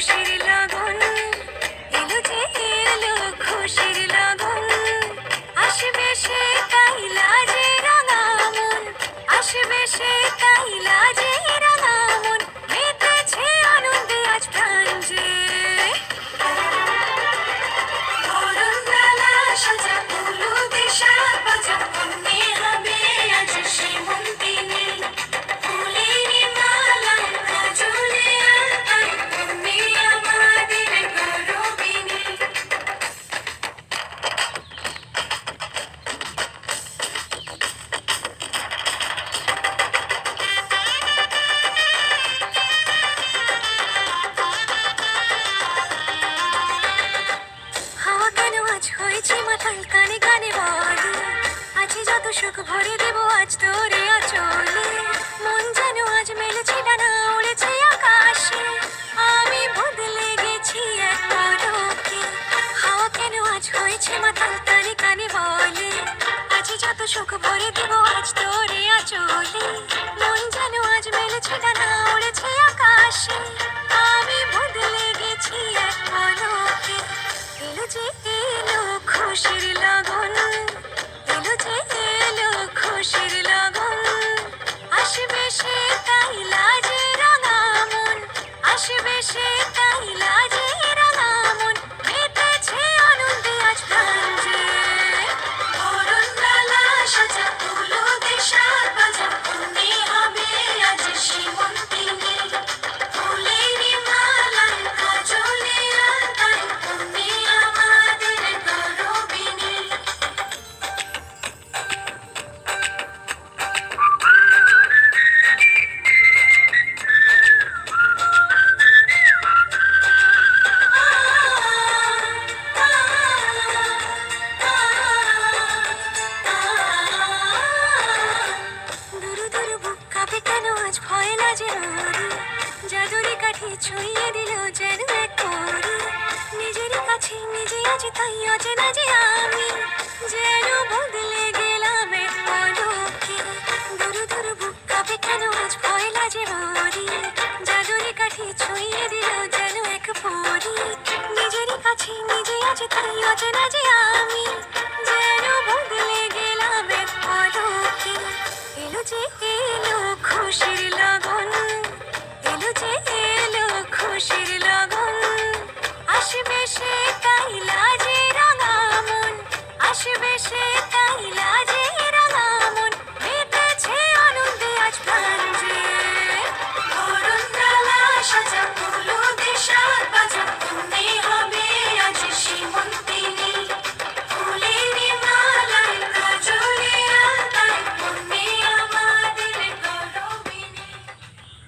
খুশির লগন, এলো যে এলো খুশির লগন। আসবে সে কাইলা যে রাঙা মন, আসবে সে কাইলা যে রাঙা মন, মেতেছে আনন্দে আজ প্রাণ যে। বরণডালা সাজা হলুদে শাক ভাজা, মনে হবে আজ সেমন্তিনী। ফুলের মালায় কাজলে আলতায়, তুমি আমাদের গৌরবিনী। হাওয়া কেন আজ হয়েছে মাতাল, কানে কানে বলে আছে যত সুখ ভরে দেব আজ তোরে আঁচলে। মন যেন আজ মেলেছে ডানা, উড়েছে আকাশে, আমি বদলে গেছি এক পলকে। হাওয়া কেন আজ হয়েছে মাতাল, কানে কানে বলে আছে যত সুখ ভরে দেব আজ তোরে আঁচলে। মন যেন আজ মেলেছে ডানা, উড়েছে আকাশে, আমি বদলে গেছি এক পলকে। এলো যে এলো খুশির লগন, এলো যে এলো খুশির লগন। আসবে সে কাইলা যে রাঙা মন, আসবে সে কাইলা যে রাঙা মন, মেতেছে আনন্দে আজ প্রাণ যে। বরণডালা সাজা হলুদে শাক ভাজা, মনে হবে আজ সেমন্তিনী। ফুলের মালায় কাজলে আলতায়, তুমি আমাদের গৌরবিনী। দুরু দুরু বুক কাঁপে কেন আজ ভয় লাজে মরি, জাদুরি কাঠি ছুঁয়ে দিল যেন এক পরি। নিজেরই কাছে নিজে আজ তাই অচেনা যে আমি, যেন বদলে গেলাম এক পলকে। দুরু দুরু বুক কাঁপে কেন আজ ভয় লাজে মরি, জাদুরি কাঠি ছুঁয়ে দিল যেন এক পরি। নিজেরই কাছে নিজে আজ তাই অচেনা যে আমি, যেন বদলে গেলাম এক পলকে। এলো যে এলো খুশির লগন, এলো যে এলো খুশির লগন। আসবে সে কাইলা যে রাঙা মন, আসবে সে কাইলা যে রাঙা মন, মেতেছে আনন্দে আজ প্রাণ